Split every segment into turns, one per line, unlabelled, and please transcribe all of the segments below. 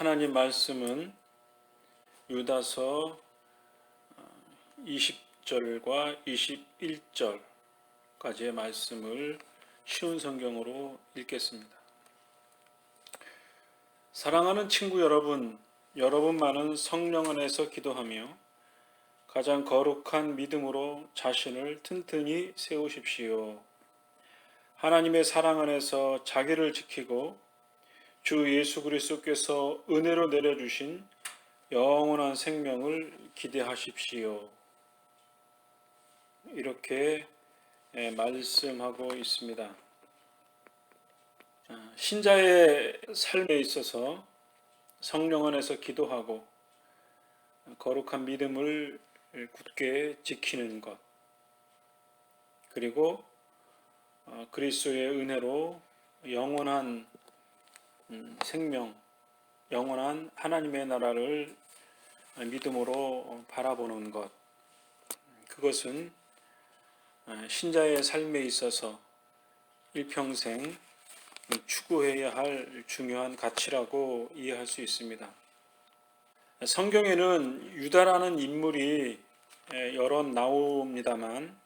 하나님 말씀은 유다서 20절과 21절까지의 말씀을 쉬운 성경으로 읽겠습니다. 사랑하는 친구 여러분, 여러분만은 성령 안에서 기도하며 가장 거룩한 믿음으로 자신을 튼튼히 세우십시오. 하나님의 사랑 안에서 자기를 지키고 주 예수 그리스도께서 은혜로 내려주신 영원한 생명을 기대하십시오. 이렇게 말씀하고 있습니다. 신자의 삶에 있어서 성령 안에서 기도하고 거룩한 믿음을 굳게 지키는 것, 그리고 그리스도의 은혜로 영원한 생명, 영원한 하나님의 나라를 믿음으로 바라보는 것, 그것은 신자의 삶에 있어서 일평생 추구해야 할 중요한 가치라고 이해할 수 있습니다. 성경에는 유다라는 인물이 여러 나옵니다만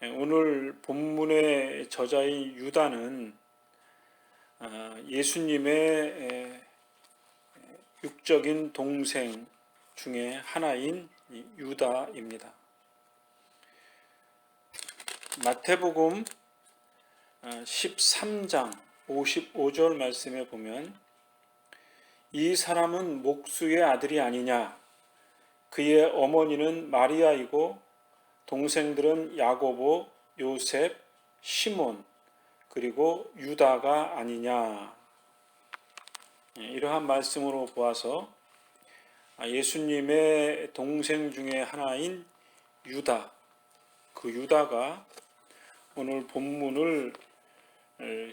오늘 본문의 저자인 유다는 예수님의 육적인 동생 중에 하나인 유다입니다. 마태복음 13장 55절 말씀에 보면 이 사람은 목수의 아들이 아니냐, 그의 어머니는 마리아이고 동생들은 야고보, 요셉, 시몬, 그리고 유다가 아니냐. 이러한 말씀으로 보아서 예수님의 동생 중에 하나인 유다, 그 유다가 오늘 본문을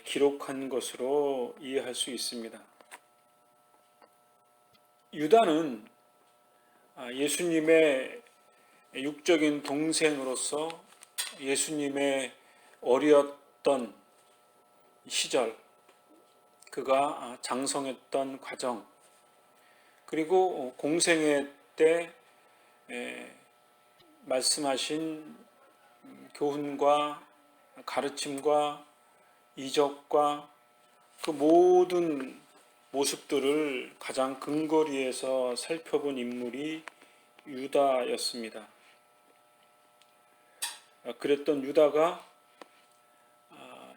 기록한 것으로 이해할 수 있습니다. 유다는 예수님의 육적인 동생으로서 예수님의 어렸던 시절, 그가 장성했던 과정, 그리고 공생애 때 말씀하신 교훈과 가르침과 이적과 그 모든 모습들을 가장 근거리에서 살펴본 인물이 유다였습니다. 그랬던 유다가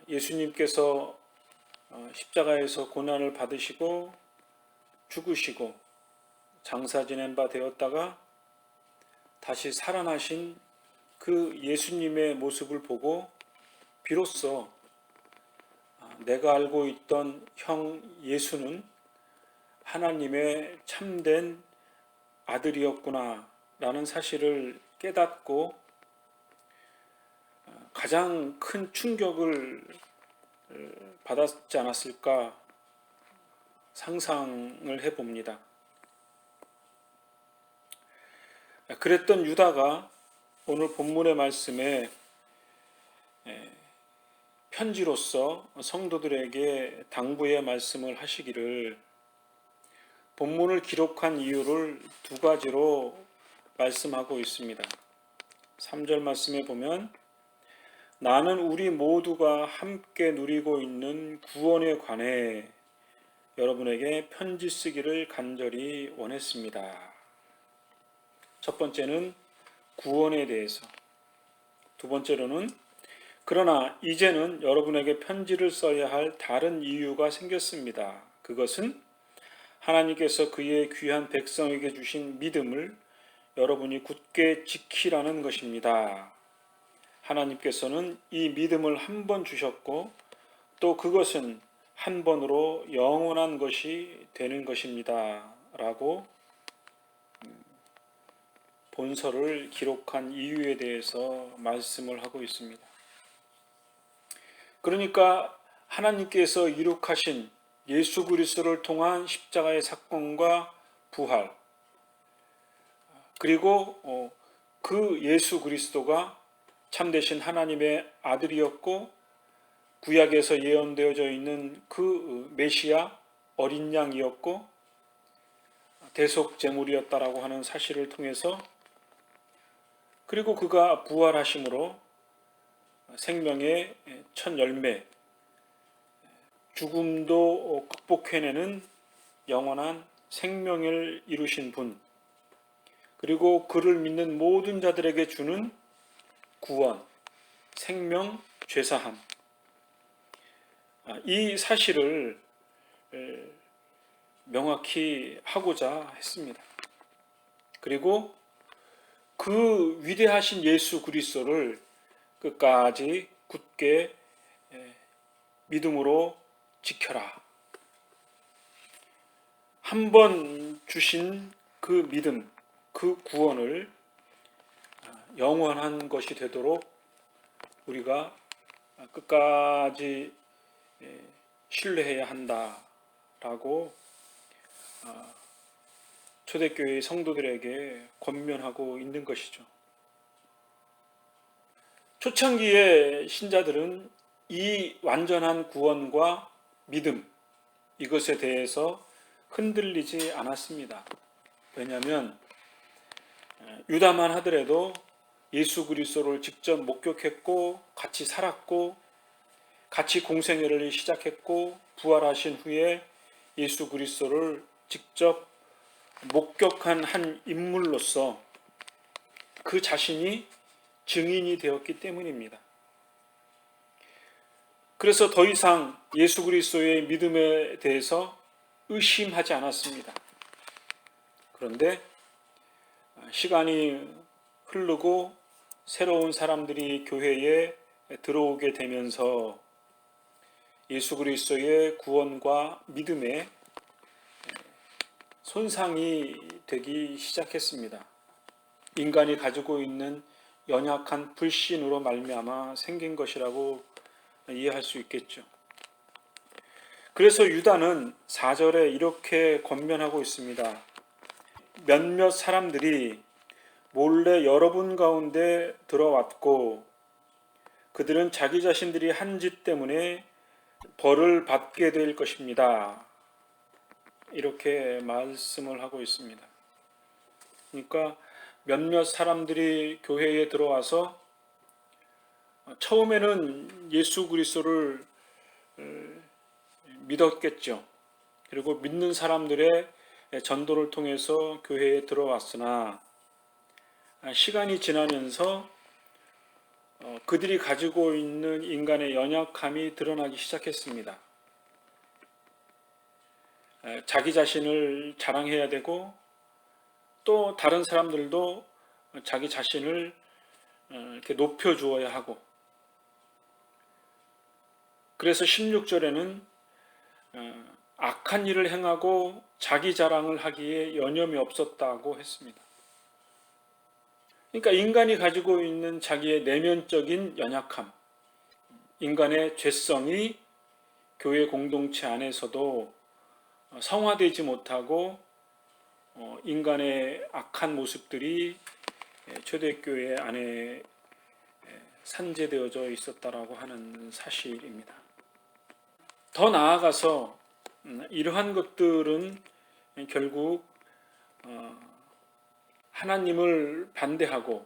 예수님께서 십자가에서 고난을 받으시고 죽으시고 장사 지낸 바 되었다가 다시 살아나신 그 예수님의 모습을 보고 비로소 내가 알고 있던 형 예수는 하나님의 참된 아들이었구나 라는 사실을 깨닫고 가장 큰 충격을 받았지 않았을까 상상을 해봅니다. 그랬던 유다가 오늘 본문의 말씀에 편지로서 성도들에게 당부의 말씀을 하시기를 본문을 기록한 이유를 두 가지로 말씀하고 있습니다. 3절 말씀에 보면 나는 우리 모두가 함께 누리고 있는 구원에 관해 여러분에게 편지 쓰기를 간절히 원했습니다. 첫 번째는 구원에 대해서, 두 번째로는 그러나 이제는 여러분에게 편지를 써야 할 다른 이유가 생겼습니다. 그것은 하나님께서 그의 귀한 백성에게 주신 믿음을 여러분이 굳게 지키라는 것입니다. 하나님께서는 이 믿음을 한 번 주셨고 또 그것은 한 번으로 영원한 것이 되는 것입니다. 라고 본서를 기록한 이유에 대해서 말씀을 하고 있습니다. 그러니까 하나님께서 이룩하신 예수 그리스도를 통한 십자가의 사건과 부활, 그리고 그 예수 그리스도가 참되신 하나님의 아들이었고 구약에서 예언되어져 있는 그 메시아 어린 양이었고 대속제물이었다라고 하는 사실을 통해서, 그리고 그가 부활하심으로 생명의 첫 열매, 죽음도 극복해내는 영원한 생명을 이루신 분, 그리고 그를 믿는 모든 자들에게 주는 구원, 생명, 죄사함, 이 사실을 명확히 하고자 했습니다. 그리고 그 위대하신 예수 그리스도를 끝까지 굳게 믿음으로 지켜라. 한 번 주신 그 믿음, 그 구원을 영원한 것이 되도록 우리가 끝까지 신뢰해야 한다라고 초대교회의 성도들에게 권면하고 있는 것이죠. 초창기의 신자들은 이 완전한 구원과 믿음, 이것에 대해서 흔들리지 않았습니다. 왜냐하면 유다만 하더라도 예수 그리스도를 직접 목격했고 같이 살았고 같이 공생애를 시작했고 부활하신 후에 예수 그리스도를 직접 목격한 한 인물로서 그 자신이 증인이 되었기 때문입니다. 그래서 더 이상 예수 그리스도의 믿음에 대해서 의심하지 않았습니다. 그런데 시간이 흐르고 새로운 사람들이 교회에 들어오게 되면서 예수 그리스도의 구원과 믿음에 손상이 되기 시작했습니다. 인간이 가지고 있는 연약한 불신으로 말미암아 생긴 것이라고 이해할 수 있겠죠. 그래서 유다는 4절에 이렇게 권면하고 있습니다. 몇몇 사람들이 몰래 여러분 가운데 들어왔고 그들은 자기 자신들이 한 짓 때문에 벌을 받게 될 것입니다. 이렇게 말씀을 하고 있습니다. 그러니까 몇몇 사람들이 교회에 들어와서 처음에는 예수 그리스도를 믿었겠죠. 그리고 믿는 사람들의 전도를 통해서 교회에 들어왔으나 시간이 지나면서 그들이 가지고 있는 인간의 연약함이 드러나기 시작했습니다. 자기 자신을 자랑해야 되고 또 다른 사람들도 자기 자신을 이렇게 높여주어야 하고, 그래서 16절에는 악한 일을 행하고 자기 자랑을 하기에 여념이 없었다고 했습니다. 그러니까 인간이 가지고 있는 자기의 내면적인 연약함, 인간의 죄성이 교회 공동체 안에서도 성화되지 못하고 인간의 악한 모습들이 초대교회 안에 산재되어져 있었다라고 하는 사실입니다. 더 나아가서 이러한 것들은 결국 하나님을 반대하고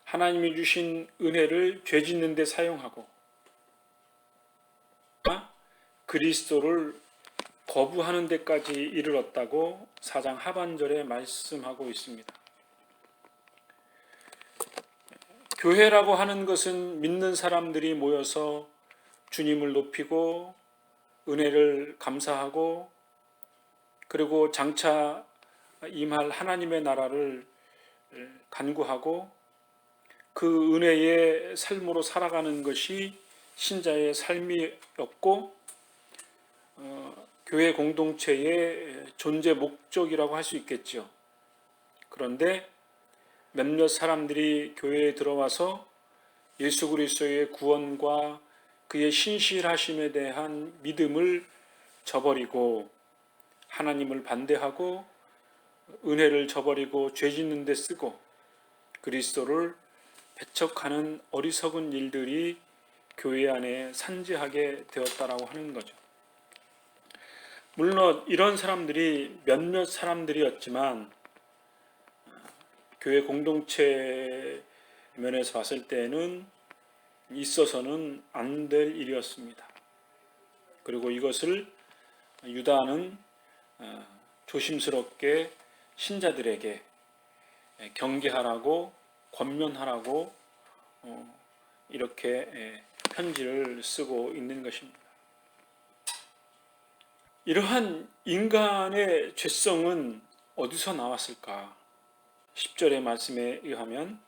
하나님이 주신 은혜를 죄짓는 데 사용하고 그리스도를 거부하는 데까지 이르렀다고 4장 하반절에 말씀하고 있습니다. 교회라고 하는 것은 믿는 사람들이 모여서 주님을 높이고 은혜를 감사하고 그리고 장차 임할 하나님의 나라를 간구하고 그 은혜의 삶으로 살아가는 것이 신자의 삶이었고 교회 공동체의 존재 목적이라고 할 수 있겠죠. 그런데 몇몇 사람들이 교회에 들어와서 예수 그리스도의 구원과 그의 신실하심에 대한 믿음을 저버리고 하나님을 반대하고 은혜를 저버리고 죄 짓는 데 쓰고 그리스도를 배척하는 어리석은 일들이 교회 안에 산재하게 되었다라고 하는 거죠. 물론 이런 사람들이 몇몇 사람들이었지만 교회 공동체 면에서 봤을 때는 있어서는 안 될 일이었습니다. 그리고 이것을 유다는 조심스럽게 신자들에게 경계하라고 권면하라고 이렇게 편지를 쓰고 있는 것입니다. 이러한 인간의 죄성은 어디서 나왔을까? 10절의 말씀에 의하면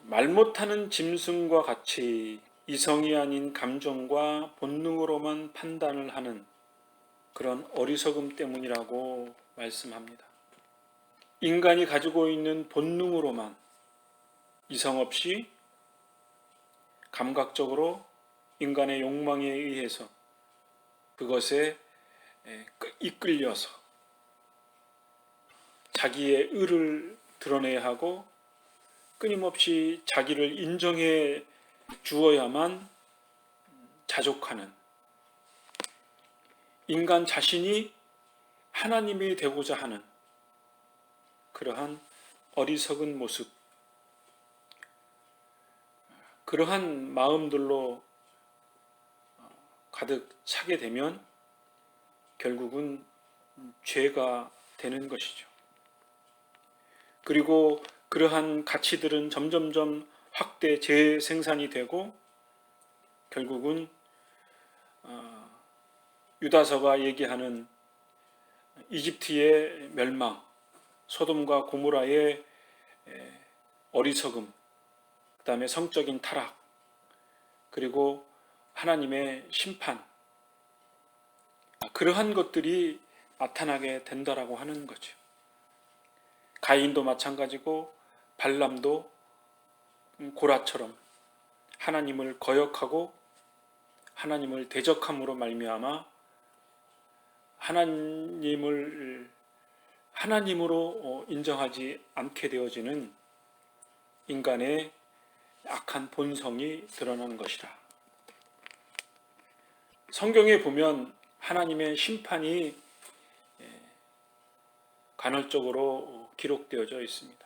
말 못하는 짐승과 같이 이성이 아닌 감정과 본능으로만 판단을 하는 그런 어리석음 때문이라고 말씀합니다. 인간이 가지고 있는 본능으로만 이성 없이 감각적으로 인간의 욕망에 의해서 그것에 이끌려서 자기의 의를 드러내야 하고 끊임없이 자기를 인정해 주어야만 자족하는 인간 자신이 하나님이 되고자 하는 그러한 어리석은 모습, 그러한 마음들로 가득 차게 되면 결국은 죄가 되는 것이죠. 그리고 그러한 가치들은 점점점 확대 재생산이 되고 결국은 유다서가 얘기하는 이집트의 멸망, 소돔과 고모라의 어리석음, 그 다음에 성적인 타락, 그리고 하나님의 심판, 그러한 것들이 나타나게 된다라고 하는 거죠. 가인도 마찬가지고 발람도 고라처럼 하나님을 거역하고 하나님을 대적함으로 말미암아 하나님으로 인정하지 않게 되어지는 인간의 악한 본성이 드러나는 것이라. 성경에 보면 하나님의 심판이 간헐적으로 기록되어져 있습니다.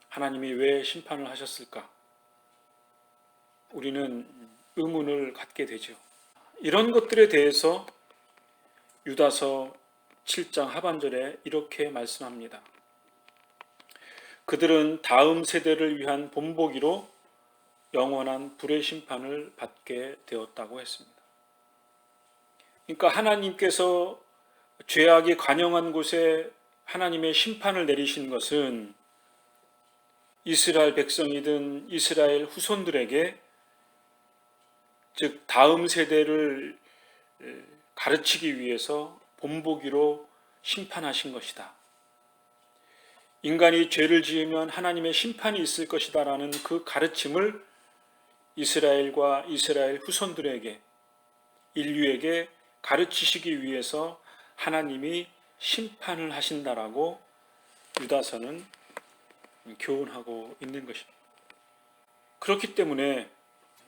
하나님이 왜 심판을 하셨을까? 우리는 의문을 갖게 되죠. 이런 것들에 대해서 유다서 7장 하반절에 이렇게 말씀합니다. 그들은 다음 세대를 위한 본보기로 영원한 불의 심판을 받게 되었다고 했습니다. 그러니까 하나님께서 죄악이 관영한 곳에 하나님의 심판을 내리신 것은 이스라엘 백성이든 이스라엘 후손들에게, 즉 다음 세대를 가르치기 위해서 본보기로 심판하신 것이다. 인간이 죄를 지으면 하나님의 심판이 있을 것이다 라는 그 가르침을 이스라엘과 이스라엘 후손들에게, 인류에게 가르치시기 위해서 하나님이 심판을 하신다라고 유다서는 교훈하고 있는 것입니다. 그렇기 때문에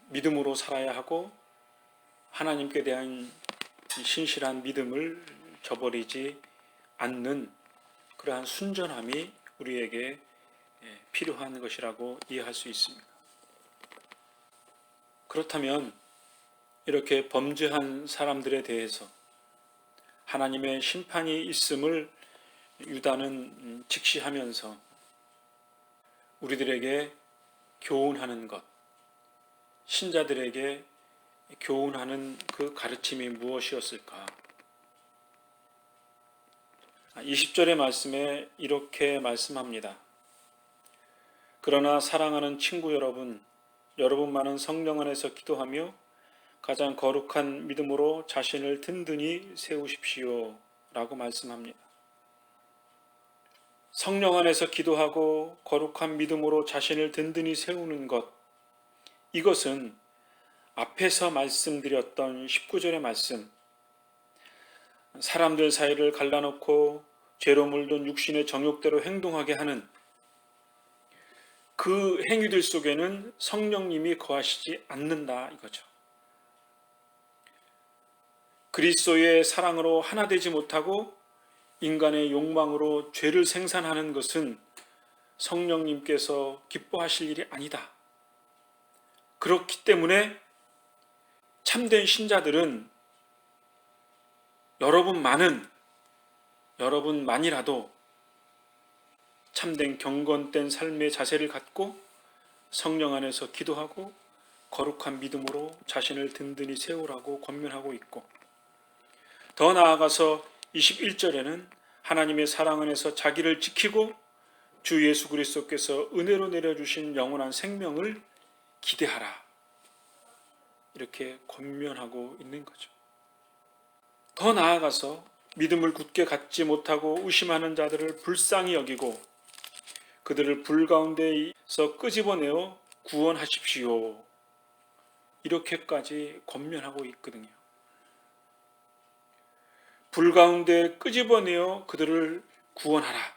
믿음으로 살아야 하고 하나님께 대한 신실한 믿음을 저버리지 않는 그러한 순전함이 우리에게 필요한 것이라고 이해할 수 있습니다. 그렇다면 이렇게 범죄한 사람들에 대해서 하나님의 심판이 있음을 유다는 직시하면서 우리들에게 교훈하는 것, 신자들에게 교훈하는 그 가르침이 무엇이었을까? 20절의 말씀에 이렇게 말씀합니다. 그러나 사랑하는 친구 여러분, 여러분만은 성령 안에서 기도하며 가장 거룩한 믿음으로 자신을 든든히 세우십시오 라고 말씀합니다. 성령 안에서 기도하고 거룩한 믿음으로 자신을 든든히 세우는 것, 이것은 앞에서 말씀드렸던 19절의 말씀, 사람들 사이를 갈라놓고 죄로 물든 육신의 정욕대로 행동하게 하는 그 행위들 속에는 성령님이 거하시지 않는다 이거죠. 그리스도의 사랑으로 하나 되지 못하고 인간의 욕망으로 죄를 생산하는 것은 성령님께서 기뻐하실 일이 아니다. 그렇기 때문에 참된 신자들은 여러분만이라도 참된 경건된 삶의 자세를 갖고 성령 안에서 기도하고 거룩한 믿음으로 자신을 든든히 세우라고 권면하고 있고, 더 나아가서 21절에는 하나님의 사랑 안에서 자기를 지키고 주 예수 그리스도께서 은혜로 내려주신 영원한 생명을 기대하라, 이렇게 권면하고 있는 거죠. 더 나아가서 믿음을 굳게 갖지 못하고 의심하는 자들을 불쌍히 여기고 그들을 불 가운데서 끄집어내어 구원하십시오, 이렇게까지 권면하고 있거든요. 불 가운데 끄집어내어 그들을 구원하라.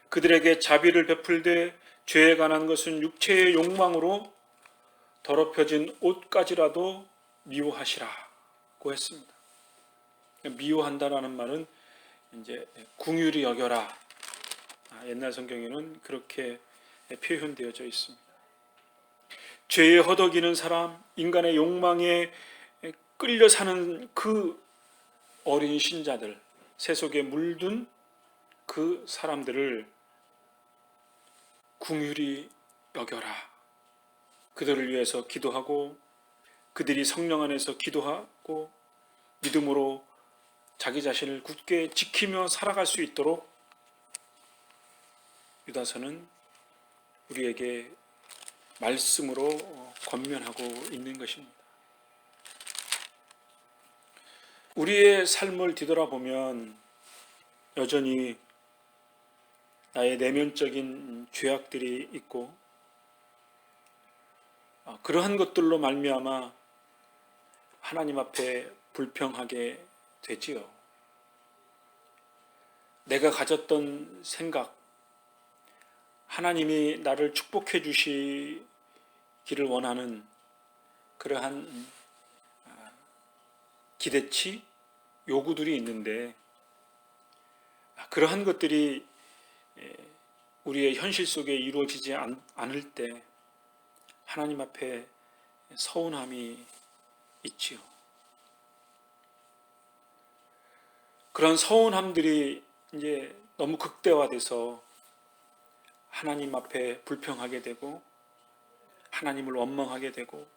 그들에게 자비를 베풀되 죄에 관한 것은 육체의 욕망으로 더럽혀진 옷까지라도 미워하시라고 했습니다. 미워한다라는 말은 이제 긍휼히 여겨라. 옛날 성경에는 그렇게 표현되어져 있습니다. 죄에 허덕이는 사람, 인간의 욕망에 끌려 사는 그 어린 신자들, 새 속에 물든 그 사람들을 긍휼히 여겨라. 그들을 위해서 기도하고 그들이 성령 안에서 기도하고 믿음으로 자기 자신을 굳게 지키며 살아갈 수 있도록 유다서는 우리에게 말씀으로 권면하고 있는 것입니다. 우리의 삶을 뒤돌아보면 여전히 나의 내면적인 죄악들이 있고, 그러한 것들로 말미암아 하나님 앞에 불평하게 되지요. 내가 가졌던 생각, 하나님이 나를 축복해 주시기를 원하는 그러한 기대치, 요구들이 있는데, 그러한 것들이 우리의 현실 속에 이루어지지 않을 때 하나님 앞에 서운함이 있지요. 그런 서운함들이 이제 너무 극대화돼서 하나님 앞에 불평하게 되고 하나님을 원망하게 되고,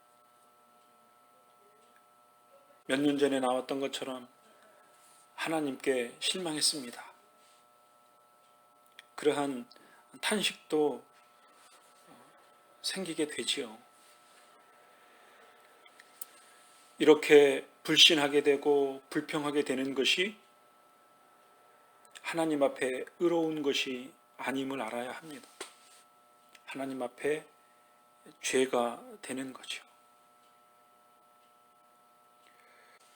몇 년 전에 나왔던 것처럼 하나님께 실망했습니다, 그러한 탄식도 생기게 되지요. 이렇게 불신하게 되고 불평하게 되는 것이 하나님 앞에 의로운 것이 아님을 알아야 합니다. 하나님 앞에 죄가 되는 거죠.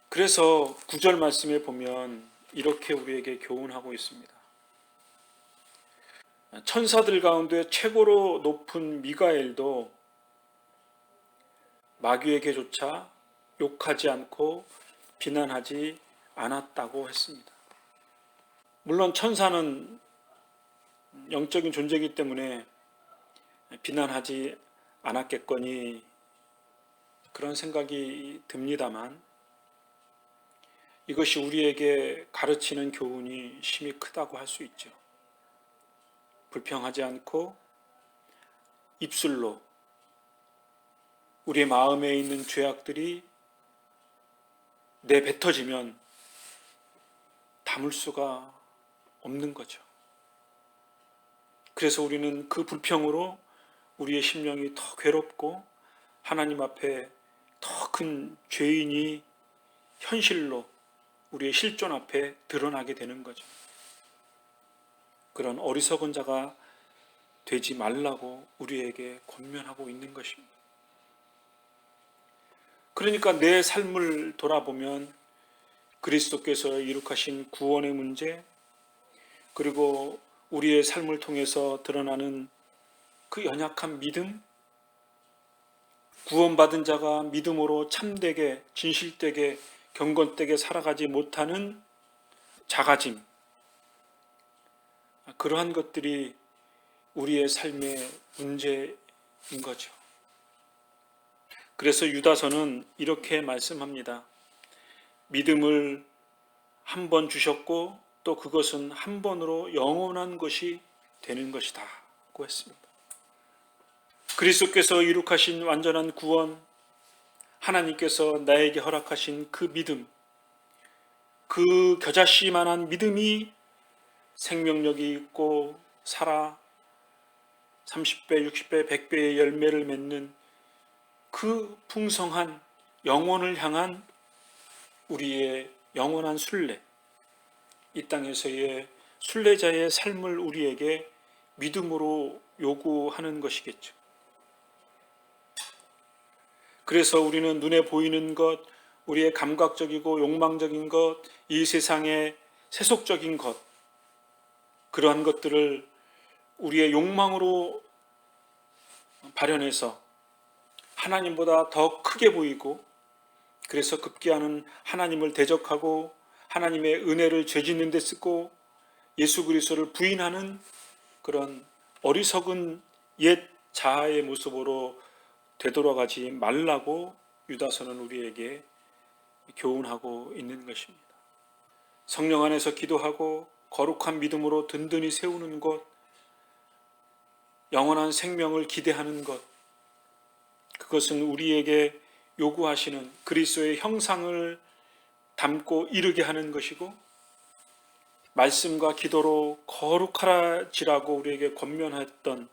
그래서 9절 말씀에 보면 이렇게 우리에게 교훈하고 있습니다. 천사들 가운데 최고로 높은 미가엘도 마귀에게조차 욕하지 않고 비난하지 않았다고 했습니다. 물론 천사는 영적인 존재이기 때문에 비난하지 않았겠거니 그런 생각이 듭니다만, 이것이 우리에게 가르치는 교훈이 심히 크다고 할 수 있죠. 불평하지 않고 입술로 우리의 마음에 있는 죄악들이 내뱉어지면 담을 수가 없는 거죠. 그래서 우리는 그 불평으로 우리의 심령이 더 괴롭고 하나님 앞에 더 큰 죄인이 현실로 우리의 실존 앞에 드러나게 되는 거죠. 그런 어리석은 자가 되지 말라고 우리에게 권면하고 있는 것입니다. 그러니까 내 삶을 돌아보면 그리스도께서 이룩하신 구원의 문제, 그리고 우리의 삶을 통해서 드러나는 그 연약한 믿음, 구원받은 자가 믿음으로 참되게 진실되게 경건되게 살아가지 못하는 작아짐, 그러한 것들이 우리의 삶의 문제인 거죠. 그래서 유다서는 이렇게 말씀합니다. 믿음을 한 번 주셨고 또 그것은 한 번으로 영원한 것이 되는 것이다 고 했습니다. 그리스도께서 이룩하신 완전한 구원, 하나님께서 나에게 허락하신 그 믿음, 그 겨자씨만한 믿음이 생명력이 있고 살아 30배, 60배, 100배의 열매를 맺는 그 풍성한 영혼을 향한 우리의 영원한 순례, 이 땅에서의 순례자의 삶을 우리에게 믿음으로 요구하는 것이겠죠. 그래서 우리는 눈에 보이는 것, 우리의 감각적이고 욕망적인 것, 이 세상의 세속적인 것, 그러한 것들을 우리의 욕망으로 발현해서 하나님보다 더 크게 보이고, 그래서 급기야는 하나님을 대적하고 하나님의 은혜를 죄짓는 데 쓰고 예수 그리스도를 부인하는 그런 어리석은 옛 자아의 모습으로 되돌아가지 말라고 유다서는 우리에게 교훈하고 있는 것입니다. 성령 안에서 기도하고 거룩한 믿음으로 든든히 세우는 것, 영원한 생명을 기대하는 것, 그것은 우리에게 요구하시는 그리스도의 형상을 담고 이르게 하는 것이고, 말씀과 기도로 거룩하라지라고 우리에게 권면했던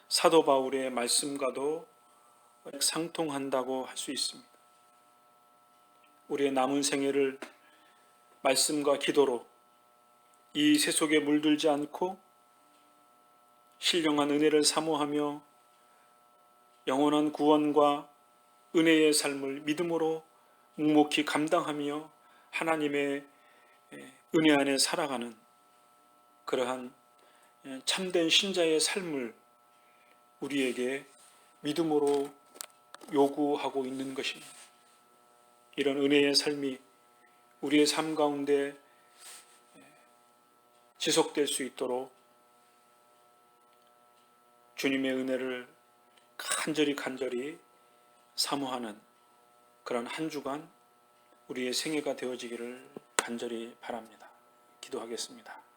사도 바울의 말씀과도 상통한다고 할 수 있습니다. 우리의 남은 생애를 말씀과 기도로 이 세속에 물들지 않고 신령한 은혜를 사모하며 영원한 구원과 은혜의 삶을 믿음으로 묵묵히 감당하며 하나님의 은혜 안에 살아가는 그러한 참된 신자의 삶을 우리에게 믿음으로 요구하고 있는 것입니다. 이런 은혜의 삶이 우리의 삶 가운데 지속될 수 있도록 주님의 은혜를 간절히 사모하는 그런 한 주간 우리의 생애가 되어지기를 간절히 바랍니다. 기도하겠습니다.